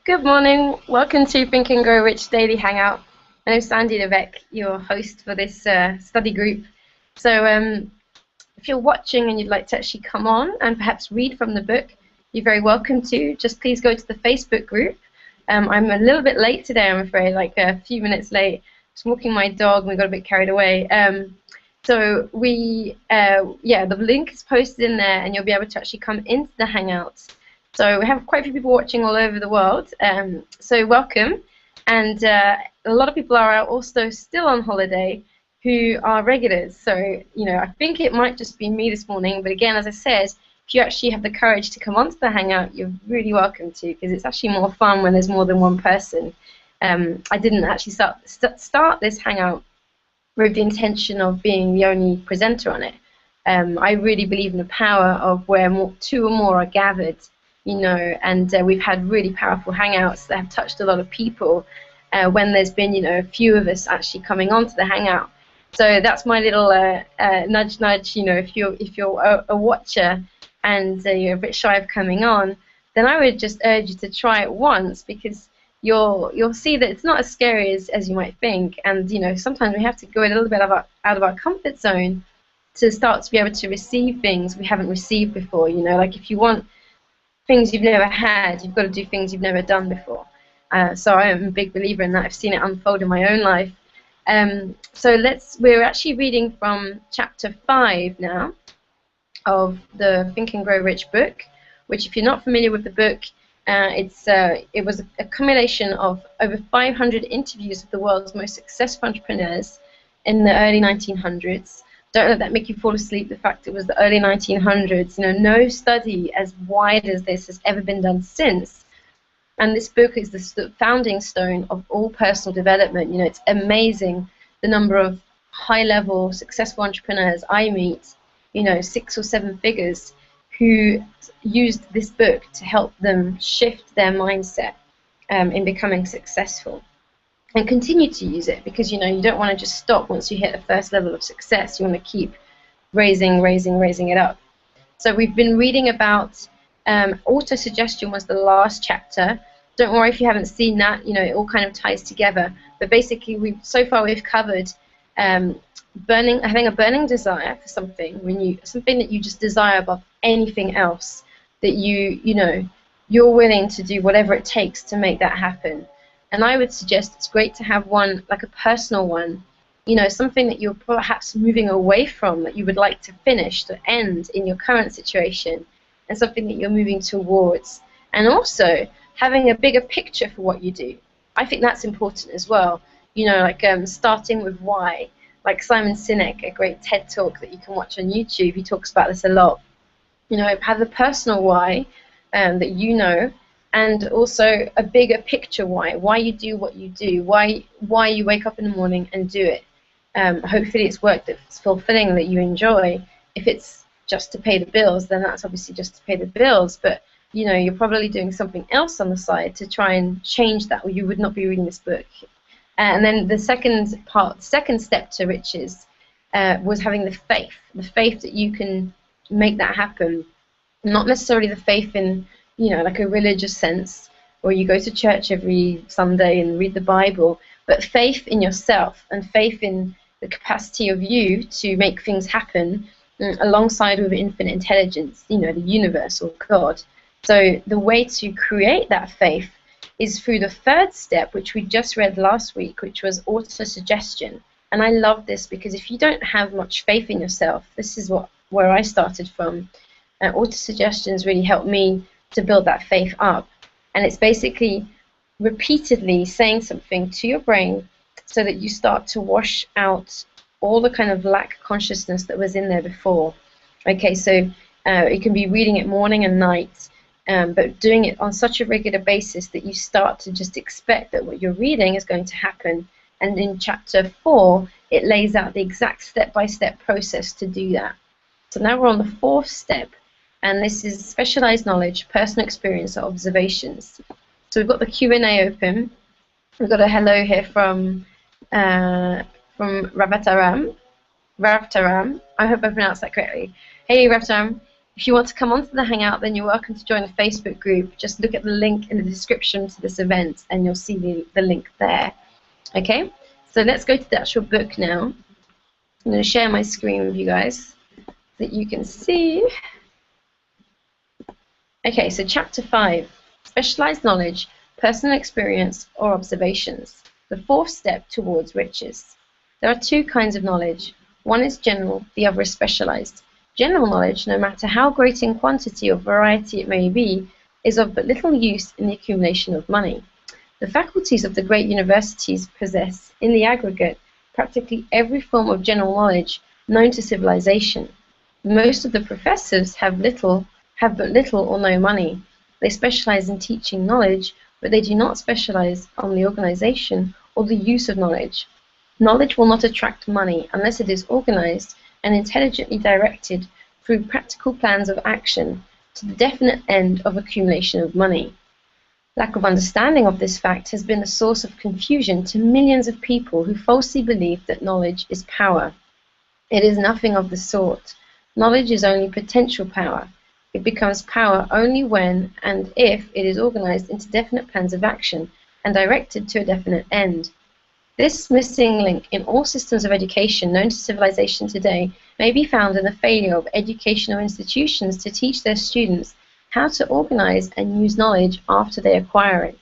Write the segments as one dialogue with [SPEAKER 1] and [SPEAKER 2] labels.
[SPEAKER 1] Good morning. Welcome to Think and Grow Rich Daily Hangout. I'm Sandy Levesque, your host for this study group. So if you're watching and you'd like to actually come on and perhaps read from the book, you're very welcome to. Just please go to the Facebook group. I'm a little bit late today, I'm afraid, like a few minutes late. Just walking my dog and we got a bit carried away. The link is posted in there and you'll be able to actually come into the Hangout. So we have quite a few people watching all over the world, so welcome. And a lot of people are also still on holiday who are regulars. So, I think it might just be me this morning. But again, as I said, if you actually have the courage to come onto the Hangout, you're really welcome to, because it's actually more fun when there's more than one person. I didn't actually start this Hangout with the intention of being the only presenter on it. I really believe in the power of where two or more are gathered. And we've had really powerful hangouts that have touched a lot of people when there's been, a few of us actually coming onto the hangout. So that's my little nudge. If you're a watcher and you're a bit shy of coming on, then I would just urge you to try it once, because you'll see that it's not as scary as you might think. And sometimes we have to go a little bit out of our comfort zone to start to be able to receive things we haven't received before. Like if you want things you've never had, you've got to do things you've never done before. So I am a big believer in that. I've seen it unfold in my own life. We're actually reading from chapter 5 now of the Think and Grow Rich book, which, if you're not familiar with the book, it was a accumulation of over 500 interviews of the world's most successful entrepreneurs in the early 1900s. Don't let that make you fall asleep, the fact it was the early 1900s. No study as wide as this has ever been done since. And this book is the founding stone of all personal development. It's amazing the number of high-level successful entrepreneurs I meet, 6 or 7 figures, who used this book to help them shift their mindset in becoming successful. And continue to use it, because you don't want to just stop once you hit the first level of success. You want to keep raising it up. So we've been reading about auto-suggestion was the last chapter. Don't worry if you haven't seen that. It all kind of ties together. But basically, so far we've covered having a burning desire for something, something that you just desire above anything else, that you're willing to do whatever it takes to make that happen. And I would suggest it's great to have one, like a personal one, something that you're perhaps moving away from, that you would like to finish, to end in your current situation, and something that you're moving towards. And also having a bigger picture for what you do. I think that's important as well. Starting with why. Like Simon Sinek, a great TED Talk that you can watch on YouTube, he talks about this a lot. Have a personal why that and also a bigger picture why you do what you do, why you wake up in the morning and do it. Hopefully it's work that's fulfilling, that you enjoy. If it's just to pay the bills, then that's obviously just to pay the bills, but you're probably doing something else on the side to try and change that, or you would not be reading this book. And then the second step to riches was having the faith that you can make that happen. Not necessarily the faith in like a religious sense, or you go to church every Sunday and read the Bible, but faith in yourself and faith in the capacity of you to make things happen alongside with infinite intelligence, the universe or God. So the way to create that faith is through the third step, which we just read last week, which was auto-suggestion. And I love this, because if you don't have much faith in yourself, this is where I started from. Auto-suggestions really helped me to build that faith up. And it's basically repeatedly saying something to your brain so that you start to wash out all the kind of lack consciousness that was in there before. Okay, so you can be reading it morning and night, but doing it on such a regular basis that you start to just expect that what you're reading is going to happen. And in chapter 4, it lays out the exact step-by-step process to do that. So now we're on the 4th step. And this is specialized knowledge, personal experience, or observations. So we've got the Q&A open. We've got a hello here from Ravtaram. I hope I pronounced that correctly. Hey, Ravtaram. If you want to come onto the Hangout, then you're welcome to join the Facebook group. Just look at the link in the description to this event and you'll see the link there. Okay, so let's go to the actual book now. I'm going to share my screen with you guys so that you can see. Okay, so chapter 5, Specialized Knowledge, Personal Experience or Observations, the fourth step towards riches. There are two kinds of knowledge. One is general, the other is specialized. General knowledge, no matter how great in quantity or variety it may be, is of but little use in the accumulation of money. The faculties of the great universities possess, in the aggregate, practically every form of general knowledge known to civilization. Most of the professors have but little or no money. They specialize in teaching knowledge, but they do not specialize on the organization or the use of knowledge. Knowledge will not attract money unless it is organized and intelligently directed through practical plans of action to the definite end of accumulation of money. Lack of understanding of this fact has been the source of confusion to millions of people who falsely believe that knowledge is power. It is nothing of the sort. Knowledge is only potential power. It becomes power only when and if it is organized into definite plans of action and directed to a definite end. This missing link in all systems of education known to civilization today may be found in the failure of educational institutions to teach their students how to organize and use knowledge after they acquire it.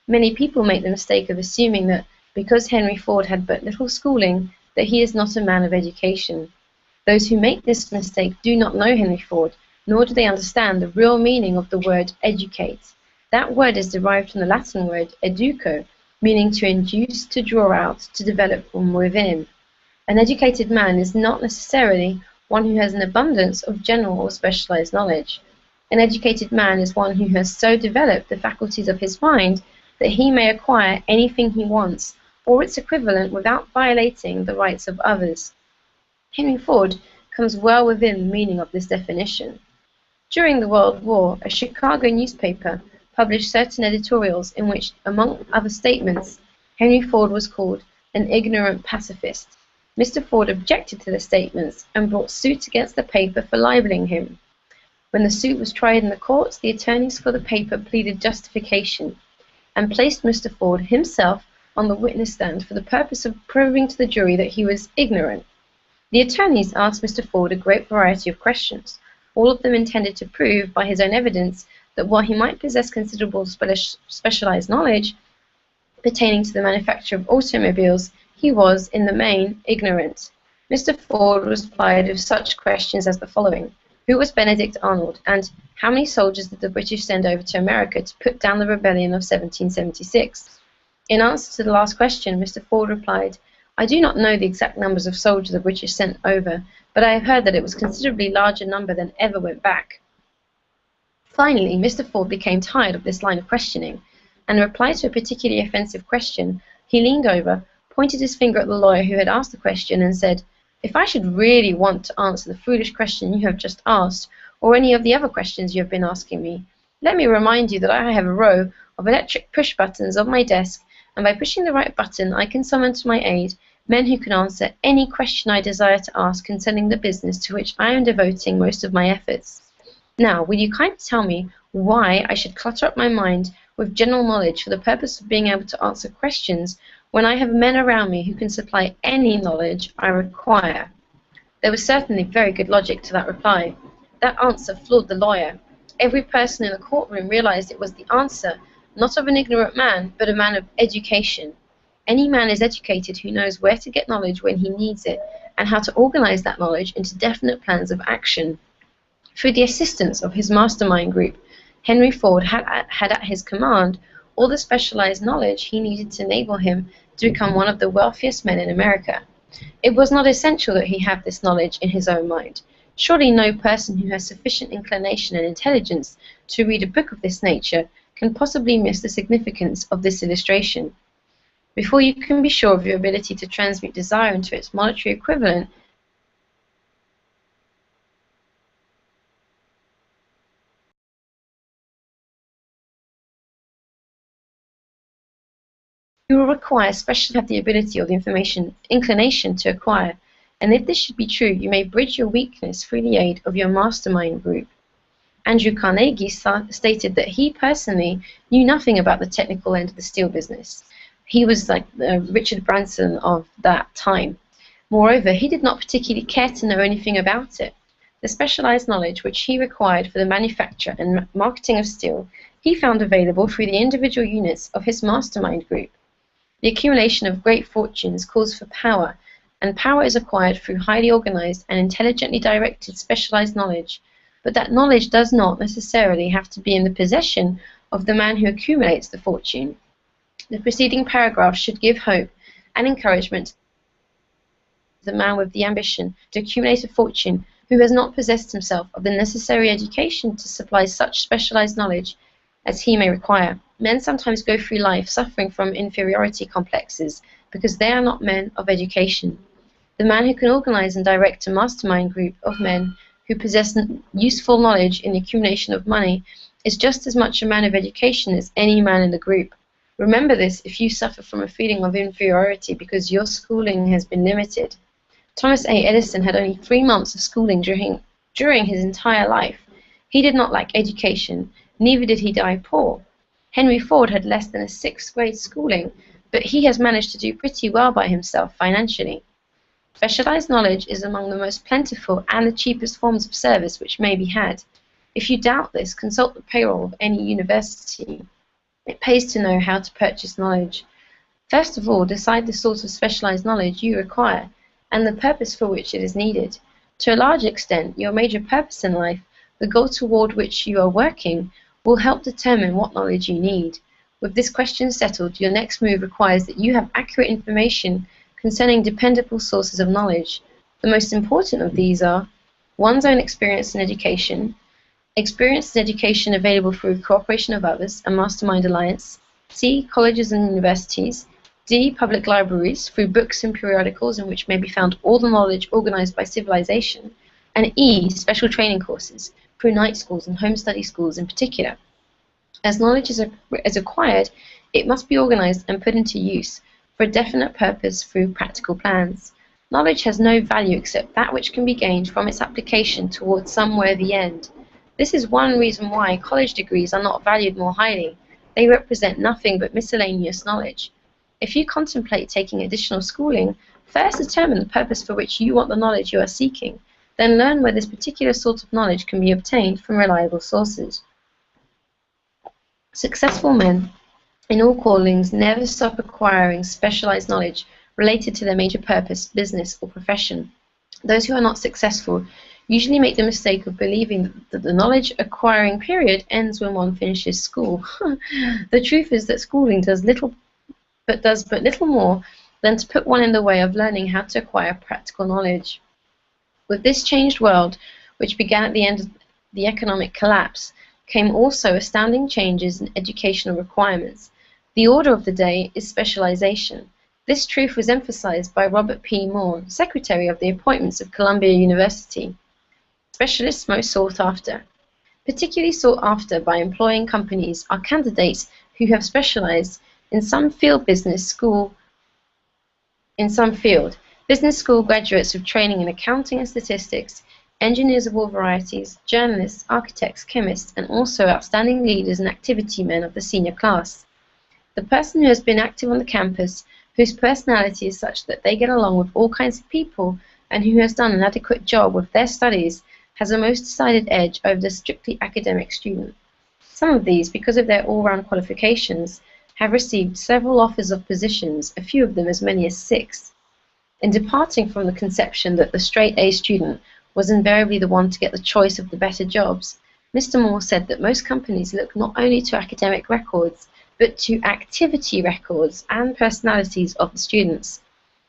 [SPEAKER 1] Many people make the mistake of assuming that because Henry Ford had but little schooling, that he is not a man of education. Those who make this mistake do not know Henry Ford, nor do they understand the real meaning of the word educate. That word is derived from the Latin word educo, meaning to induce, to draw out, to develop from within. An educated man is not necessarily one who has an abundance of general or specialized knowledge. An educated man is one who has so developed the faculties of his mind that he may acquire anything he wants, or its equivalent, without violating the rights of others. Henry Ford comes well within the meaning of this definition. During the World War, a Chicago newspaper published certain editorials in which, among other statements, Henry Ford was called an ignorant pacifist. Mr. Ford objected to the statements and brought suit against the paper for libeling him. When the suit was tried in the courts, the attorneys for the paper pleaded justification and placed Mr. Ford himself on the witness stand for the purpose of proving to the jury that he was ignorant. The attorneys asked Mr. Ford a great variety of questions, all of them intended to prove by his own evidence that while he might possess considerable specialized knowledge pertaining to the manufacture of automobiles, he was, in the main, ignorant. Mr. Ford replied with such questions as the following: who was Benedict Arnold, and how many soldiers did the British send over to America to put down the rebellion of 1776? In answer to the last question, Mr. Ford replied, I do not know the exact numbers of soldiers the British sent over, but I have heard that it was a considerably larger number than ever went back. Finally, Mr. Ford became tired of this line of questioning, and in reply to a particularly offensive question, he leaned over, pointed his finger at the lawyer who had asked the question, and said, if I should really want to answer the foolish question you have just asked, or any of the other questions you have been asking me, let me remind you that I have a row of electric push buttons on my desk, and by pushing the right button I can summon to my aid men who can answer any question I desire to ask concerning the business to which I am devoting most of my efforts. Now, will you kindly tell me why I should clutter up my mind with general knowledge for the purpose of being able to answer questions when I have men around me who can supply any knowledge I require? There was certainly very good logic to that reply. That answer floored the lawyer. Every person in the courtroom realized it was the answer, not of an ignorant man, but a man of education. Any man is educated who knows where to get knowledge when he needs it, and how to organize that knowledge into definite plans of action. Through the assistance of his mastermind group, Henry Ford had at his command all the specialized knowledge he needed to enable him to become one of the wealthiest men in America. It was not essential that he have this knowledge in his own mind. Surely no person who has sufficient inclination and intelligence to read a book of this nature can possibly miss the significance of this illustration. Before you can be sure of your ability to transmute desire into its monetary equivalent, you will require have the ability or the inclination to acquire, and if this should be true, you may bridge your weakness through the aid of your mastermind group. Andrew Carnegie stated that he personally knew nothing about the technical end of the steel business. He was like the Richard Branson of that time. Moreover, he did not particularly care to know anything about it. The specialized knowledge which he required for the manufacture and marketing of steel, he found available through the individual units of his mastermind group. The accumulation of great fortunes calls for power, and power is acquired through highly organized and intelligently directed specialized knowledge. But that knowledge does not necessarily have to be in the possession of the man who accumulates the fortune. The preceding paragraph should give hope and encouragement to the man with the ambition to accumulate a fortune who has not possessed himself of the necessary education to supply such specialized knowledge as he may require. Men sometimes go through life suffering from inferiority complexes because they are not men of education. The man who can organize and direct a mastermind group of men who possess useful knowledge in the accumulation of money is just as much a man of education as any man in the group. Remember this if you suffer from a feeling of inferiority because your schooling has been limited. Thomas A. Edison had only 3 months of schooling during his entire life. He did not lack education, neither did he die poor. Henry Ford had less than a 6th grade schooling, but he has managed to do pretty well by himself financially. Specialized knowledge is among the most plentiful and the cheapest forms of service which may be had. If you doubt this, consult the payroll of any university. It pays to know how to purchase knowledge. First of all, decide the sort of specialized knowledge you require and the purpose for which it is needed. To a large extent, your major purpose in life, the goal toward which you are working, will help determine what knowledge you need. With this question settled, your next move requires that you have accurate information concerning dependable sources of knowledge. The most important of these are one's own experience and education available through cooperation of others, a mastermind alliance, C, colleges and universities, D, public libraries, through books and periodicals in which may be found all the knowledge organized by civilization, and E, special training courses, through night schools and home study schools in particular. As knowledge is acquired, it must be organized and put into use for a definite purpose through practical plans. Knowledge has no value except that which can be gained from its application towards some worthy end. This is one reason why college degrees are not valued more highly. They represent nothing but miscellaneous knowledge. If you contemplate taking additional schooling, first determine the purpose for which you want the knowledge you are seeking, then learn where this particular sort of knowledge can be obtained from reliable sources. Successful men in all callings never stop acquiring specialized knowledge related to their major purpose, business, or profession. Those who are not successful usually make the mistake of believing that the knowledge acquiring period ends when one finishes school. The truth is that schooling does but little more than to put one in the way of learning how to acquire practical knowledge. With this changed world, which began at the end of the economic collapse, came also astounding changes in educational requirements. The order of the day is specialization. This truth was emphasized by Robert P. Moore, Secretary of the Appointments of Columbia University. Specialists most sought after. Particularly sought after by employing companies are candidates who have specialized in some field. Business school graduates with training in accounting and statistics, engineers of all varieties, journalists, architects, chemists, and also outstanding leaders and activity men of the senior class. The person who has been active on the campus, whose personality is such that they get along with all kinds of people, and who has done an adequate job with their studies, has a most decided edge over the strictly academic student. Some of these, because of their all-round qualifications, have received several offers of positions, a few of them as many as 6. In departing from the conception that the straight-A student was invariably the one to get the choice of the better jobs, Mr. Moore said that most companies look not only to academic records, but to activity records and personalities of the students.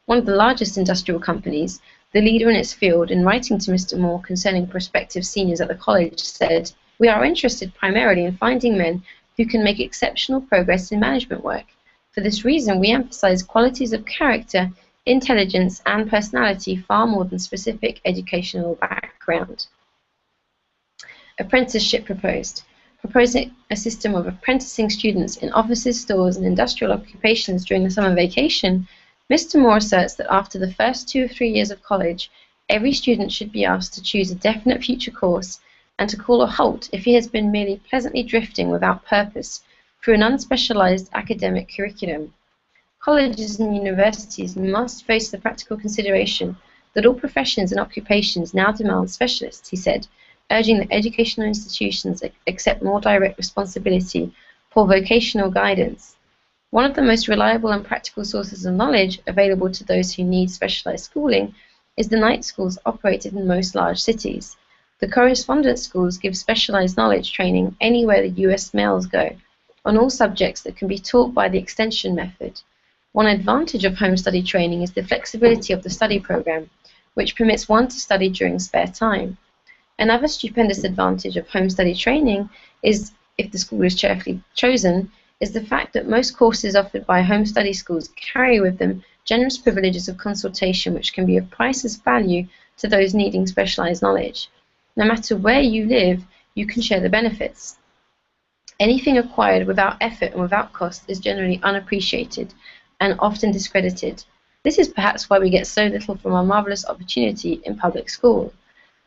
[SPEAKER 1] One of the largest industrial companies, the leader in its field, in writing to Mr. Moore concerning prospective seniors at the college, said, "We are interested primarily in finding men who can make exceptional progress in management work. For this reason, we emphasize qualities of character, intelligence, and personality far more than specific educational background." Apprenticeship proposed. Proposing a system of apprenticing students in offices, stores, and industrial occupations during the summer vacation, Mr. Moore asserts that after the first 2 or 3 years of college, every student should be asked to choose a definite future course and to call a halt if he has been merely pleasantly drifting without purpose through an unspecialized academic curriculum. Colleges and universities must face the practical consideration that all professions and occupations now demand specialists, he said, urging that educational institutions accept more direct responsibility for vocational guidance. One of the most reliable and practical sources of knowledge available to those who need specialized schooling is the night schools operated in most large cities. The correspondence schools give specialized knowledge training anywhere the US mails go, on all subjects that can be taught by the extension method. One advantage of home study training is the flexibility of the study program, which permits one to study during spare time. Another stupendous advantage of home study training is, if the school is carefully chosen, is the fact that most courses offered by home study schools carry with them generous privileges of consultation which can be of priceless value to those needing specialized knowledge. No matter where you live, you can share the benefits. Anything acquired without effort and without cost is generally unappreciated and often discredited. This is perhaps why we get so little from our marvelous opportunity in public school.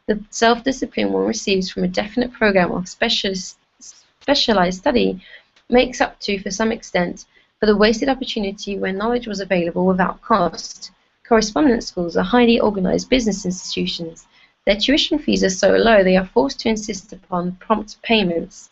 [SPEAKER 1] The self-discipline one receives from a definite program of specialized study makes up to some extent for the wasted opportunity when knowledge was available without cost. Correspondence schools are highly organized business institutions. Their tuition fees are so low they are forced to insist upon prompt payments.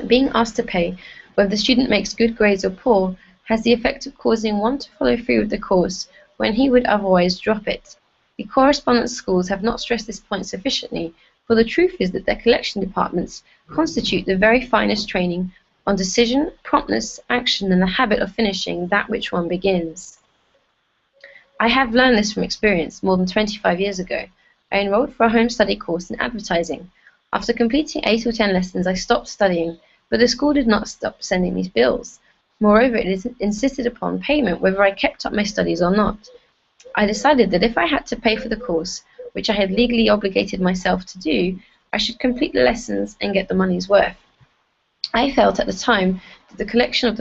[SPEAKER 1] Being asked to pay, whether the student makes good grades or poor, has the effect of causing one to follow through with the course when he would otherwise drop it. The correspondence schools have not stressed this point sufficiently, for the truth is that their collection departments constitute the very finest training on decision, promptness, action, and the habit of finishing that which one begins. I have learned this from experience more than 25 years ago. I enrolled for a home study course in advertising. After completing 8 or 10 lessons, I stopped studying, but the school did not stop sending me bills. Moreover, it insisted upon payment whether I kept up my studies or not. I decided that if I had to pay for the course, which I had legally obligated myself to do, I should complete the lessons and get the money's worth. I felt at the time that the collection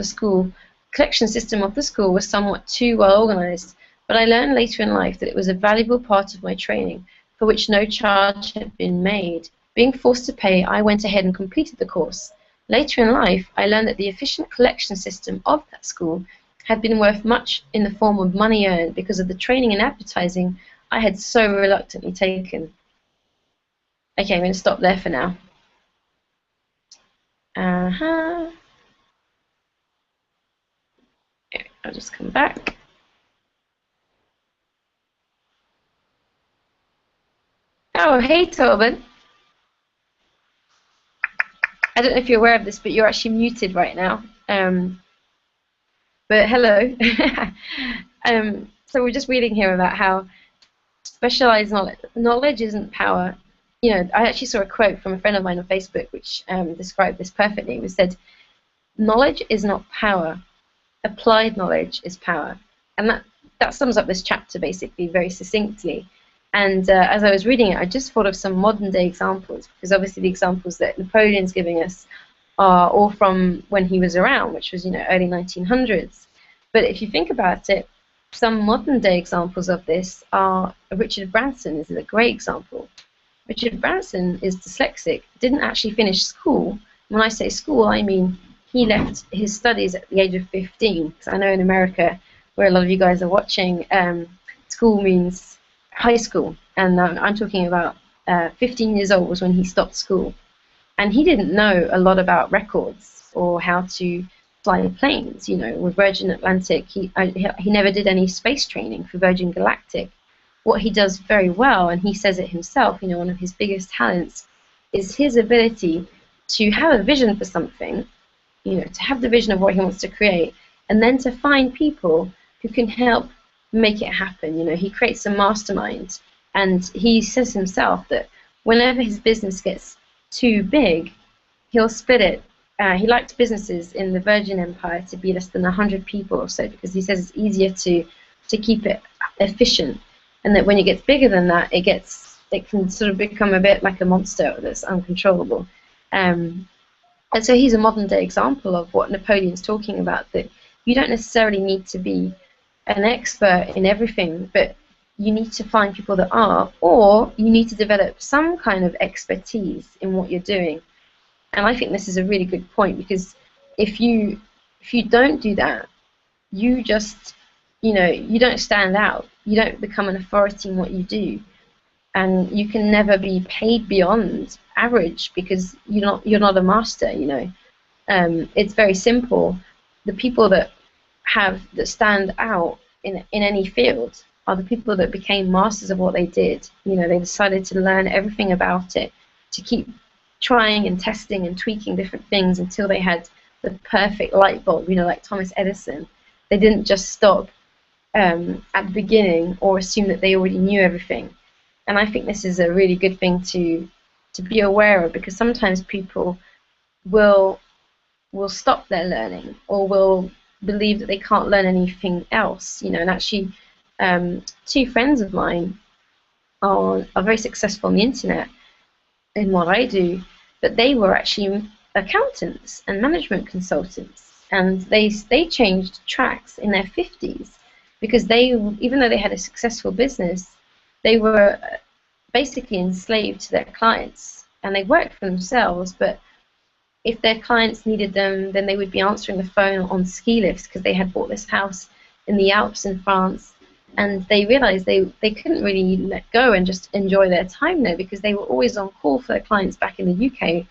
[SPEAKER 1] system of the school was somewhat too well organized, but I learned later in life that it was a valuable part of my training, for which no charge had been made. Being forced to pay, I went ahead and completed the course. Later in life, I learned that the efficient collection system of that school had been worth much in the form of money earned because of the training in advertising I had so reluctantly taken. Okay, I'm going to stop there for now. I'll just come back. Oh, hey, Tobin. I don't know if you're aware of this, but you're actually muted right now. But hello. So we're just reading here about how specialized knowledge isn't power. You know, I actually saw a quote from a friend of mine on Facebook which described this perfectly. It said, "Knowledge is not power. Applied knowledge is power." And that sums up this chapter basically very succinctly. And as I was reading it, I just thought of some modern-day examples, because obviously the examples that Napoleon's giving us are all from when he was around, which was, early 1900s. But if you think about it, some modern-day examples of this are Richard Branson is a great example. Richard Branson is dyslexic, didn't actually finish school. When I say school, I mean he left his studies at the age of 15. Because I know in America, where a lot of you guys are watching, school means high school, and I'm talking about 15 years old was when he stopped school. And he didn't know a lot about records or how to fly planes. With Virgin Atlantic, he never did any space training for Virgin Galactic. What he does very well, and he says it himself, one of his biggest talents is his ability to have a vision for something, to have the vision of what he wants to create, and then to find people who can help make it happen. He creates a mastermind, and he says himself that whenever his business gets too big, he'll split it. He likes businesses in the Virgin Empire to be less than 100 people or so, because he says it's easier to keep it efficient, and that when it gets bigger than that, it can sort of become a bit like a monster that's uncontrollable. And so he's a modern-day example of what Napoleon's talking about, that you don't necessarily need to be an expert in everything, but you need to find people that are, or you need to develop some kind of expertise in what you're doing. And I think this is a really good point, because if you don't do that, you just, you don't stand out. You don't become an authority in what you do, and you can never be paid beyond average because you're not a master. It's very simple. The people that stand out in any field are the people that became masters of what they did. They decided to learn everything about it, to keep trying and testing and tweaking different things until they had the perfect light bulb, like Thomas Edison. They didn't just stop at the beginning or assume that they already knew everything. And I think this is a really good thing to be aware of, because sometimes people will stop their learning, or will believe that they can't learn anything else. And actually, two friends of mine are very successful on the internet in what I do, but they were actually accountants and management consultants, and they changed tracks in their 50s, because even though they had a successful business, they were basically enslaved to their clients, and they worked for themselves, but if their clients needed them, then they would be answering the phone on ski lifts, because they had bought this house in the Alps in France, and they realized they couldn't really let go and just enjoy their time there, because they were always on call for their clients back in the UK,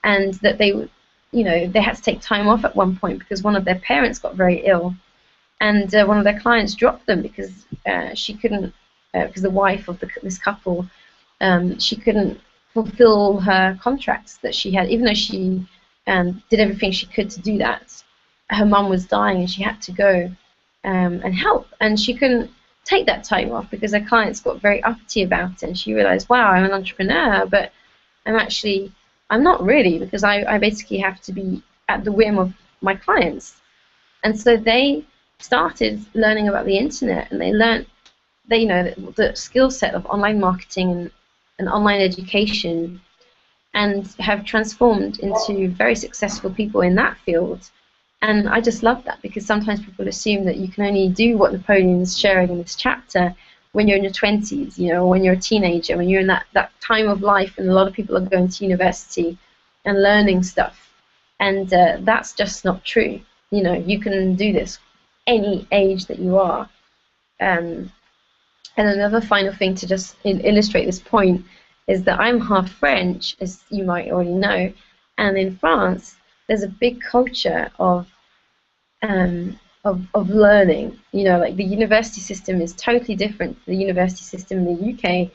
[SPEAKER 1] and that they had to take time off at one point because one of their parents got very ill, and one of their clients dropped them because she couldn't, because the wife of this couple, she couldn't fulfill her contracts that she had, even though she did everything she could to do that. Her mum was dying and she had to go and help, and she couldn't take that time off because her clients got very uppity about it, and she realized, wow, I'm an entrepreneur, but I'm not really, because I basically have to be at the whim of my clients. And so they started learning about the internet, and they learned the skill set of online marketing and online education, and have transformed into very successful people in that field. And I just love that, because sometimes people assume that you can only do what Napoleon is sharing in this chapter when you're in your 20s, when you're a teenager, when you're in that time of life, and a lot of people are going to university and learning stuff. And that's just not true. You can do this any age that you are. And another final thing to just illustrate this point is that I'm half French, as you might already know, and in France there's a big culture of learning. Like the university system is totally different to the university system in the UK,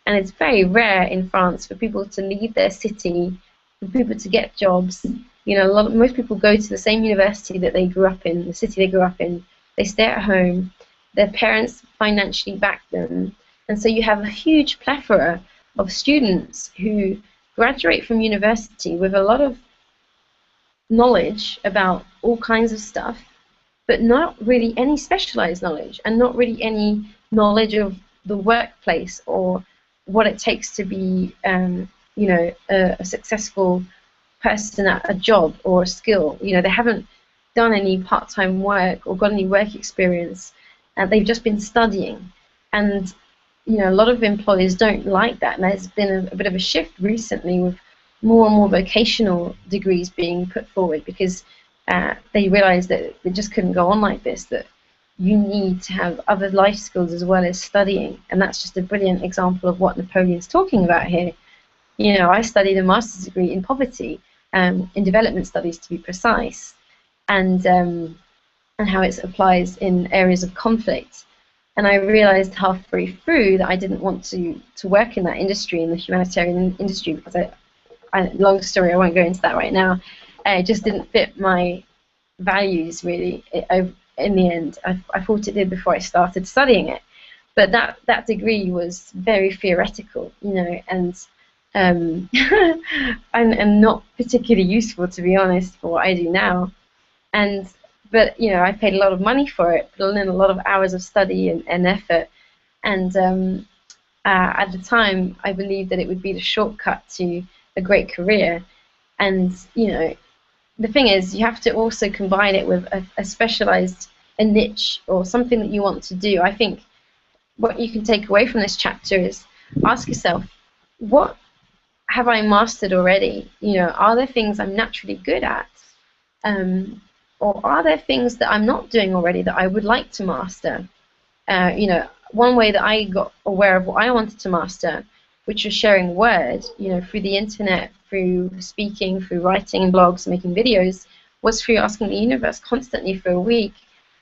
[SPEAKER 1] and it's very rare in France for people to leave their city, for people to get jobs. Most people go to the same university that they grew up in, the city they grew up in. They stay at home. Their parents financially back them, and so you have a huge plethora of students who graduate from university with a lot of knowledge about all kinds of stuff, but not really any specialized knowledge, and not really any knowledge of the workplace or what it takes to be, a successful person at a job or a skill. They haven't done any part-time work or got any work experience, and they've just been studying. And a lot of employers don't like that, and there's been a bit of a shift recently with more and more vocational degrees being put forward, because they realize that it just couldn't go on like this, that you need to have other life skills as well as studying. And that's just a brilliant example of what Napoleon's talking about here. I studied a master's degree in poverty, in development studies to be precise, and how it applies in areas of conflict. And I realized halfway through that I didn't want to work in that industry, in the humanitarian industry, because long story, I won't go into that right now. It just didn't fit my values, really. In the end, I thought it did before I started studying it. But that degree was very theoretical, and and not particularly useful, to be honest, for what I do now. But I paid a lot of money for it, put in a lot of hours of study and effort, and at the time I believed that it would be the shortcut to a great career. And the thing is, you have to also combine it with a specialized niche or something that you want to do. I think what you can take away from this chapter is ask yourself, what have I mastered already? You know, are there things I'm naturally good at? Or are there things that I'm not doing already that I would like to master? You know, one way that I got aware of what I wanted to master, which was sharing word, you know, through the internet, through speaking, through writing blogs, making videos, was through asking the universe constantly for a week,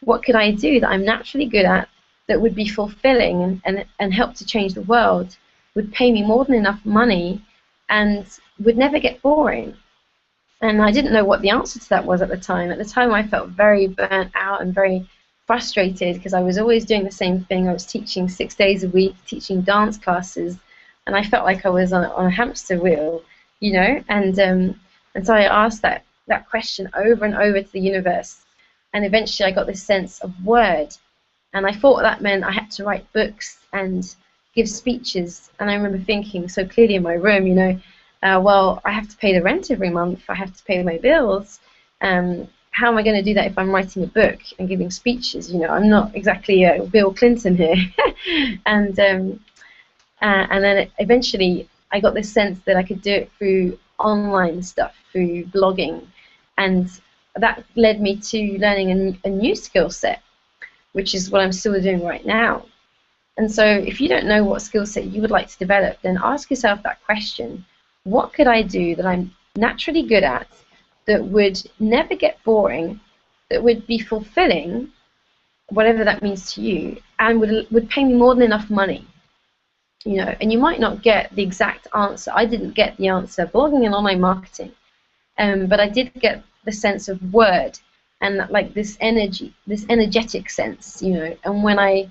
[SPEAKER 1] what could I do that I'm naturally good at, that would be fulfilling and help to change the world, would pay me more than enough money, and would never get boring. And I didn't know what the answer to that was at the time. At the time, I felt very burnt out and very frustrated because I was always doing the same thing. I was teaching 6 days a week, teaching dance classes, and I felt like I was on a hamster wheel, you know. And so I asked that question over and over to the universe, and eventually I got this sense of word. And I thought that meant I had to write books and give speeches. And I remember thinking so clearly in my room, you know, well, I have to pay the rent every month. I have to pay my bills. How am I going to do that if I'm writing a book and giving speeches? You know, I'm not exactly Bill Clinton here. And then eventually I got this sense that I could do it through online stuff, through blogging. And that led me to learning a new skill set, which is what I'm still doing right now. And so if you don't know what skill set you would like to develop, then ask yourself that question. What could I do that I'm naturally good at, that would never get boring, that would be fulfilling, whatever that means to you, and would pay me more than enough money? You know, and you might not get the exact answer. I didn't get the answer, blogging and online marketing, but I did get the sense of word and like this energy, this energetic sense, you know. And when I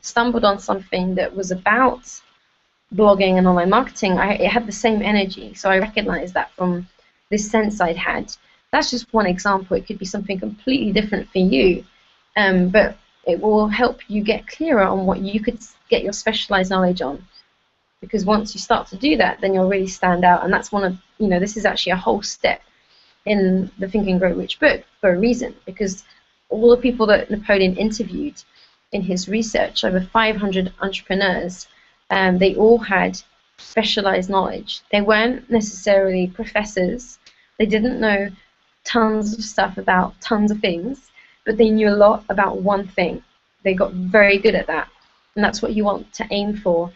[SPEAKER 1] stumbled on something that was about blogging and online marketing, it had the same energy. So I recognized that from this sense I'd had. That's just one example. It could be something completely different for you, but it will help you get clearer on what you could get your specialized knowledge on. Because once you start to do that, then you'll really stand out. And that's one of, you know, this is actually a whole step in the Think and Grow Rich book for a reason. Because all the people that Napoleon interviewed in his research, over 500 entrepreneurs, they all had specialized knowledge. They weren't necessarily professors. They didn't know tons of stuff about tons of things, but they knew a lot about one thing. They got very good at that. And that's what you want to aim for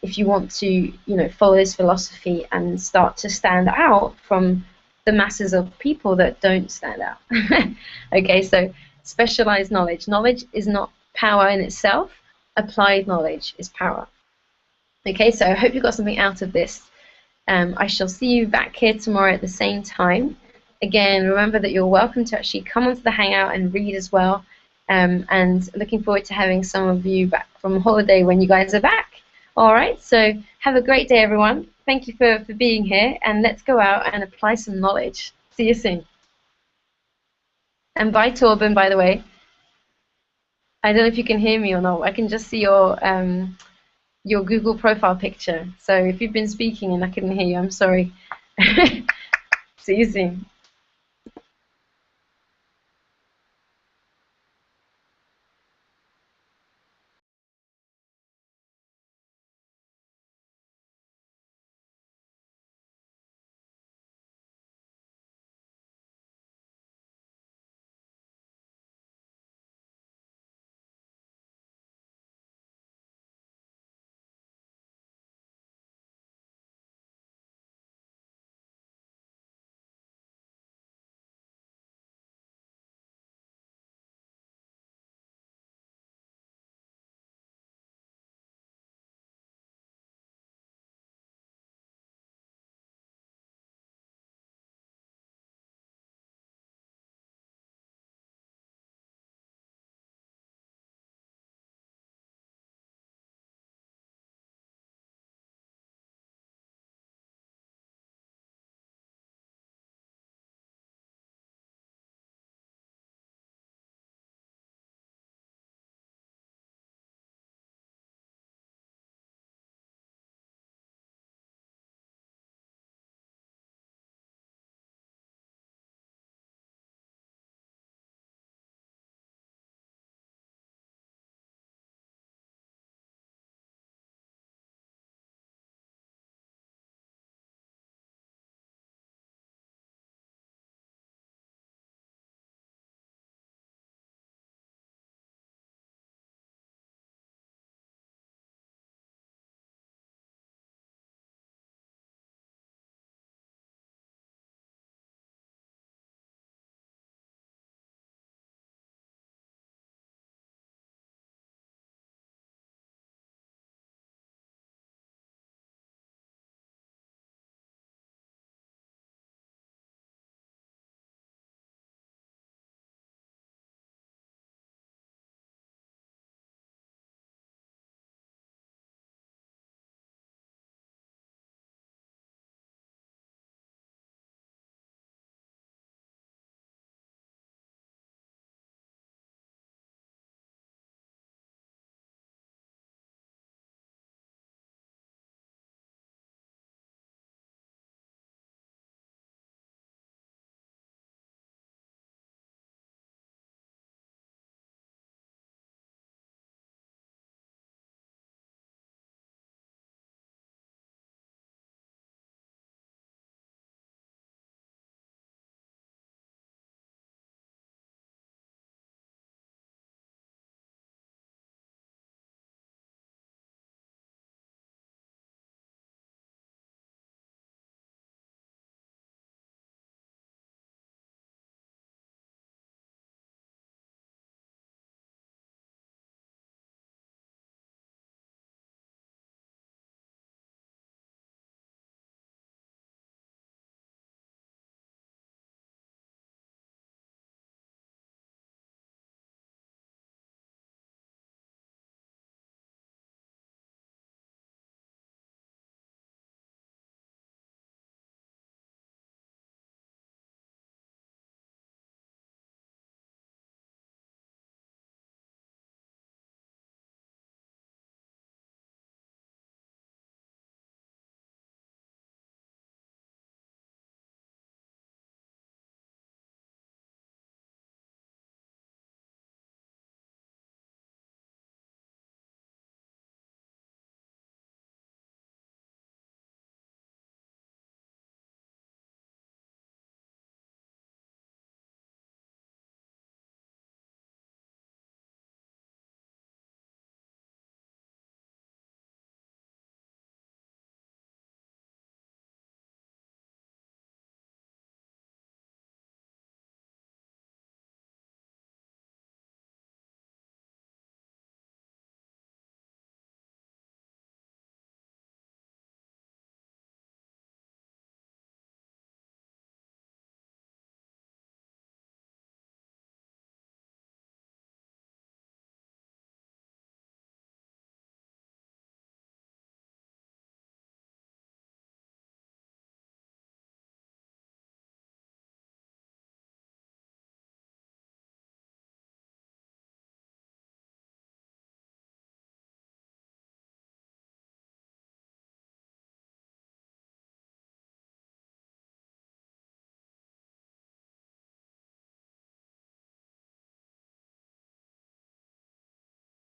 [SPEAKER 1] if you want to, you know, follow this philosophy and start to stand out from the masses of people that don't stand out. Okay, so specialized knowledge. Knowledge is not power in itself. Applied knowledge is power. Okay, so I hope you got something out of this. I shall see you back here tomorrow at the same time. Again, remember that you're welcome to actually come onto the Hangout and read as well. And looking forward to having some of you back from holiday when you guys are back. All right, so have a great day, everyone. Thank you for being here, and let's go out and apply some knowledge. See you soon. And bye, Torben, by the way. I don't know if you can hear me or not. I can just see your Google profile picture. So if you've been speaking and I couldn't hear you, I'm sorry. See you soon.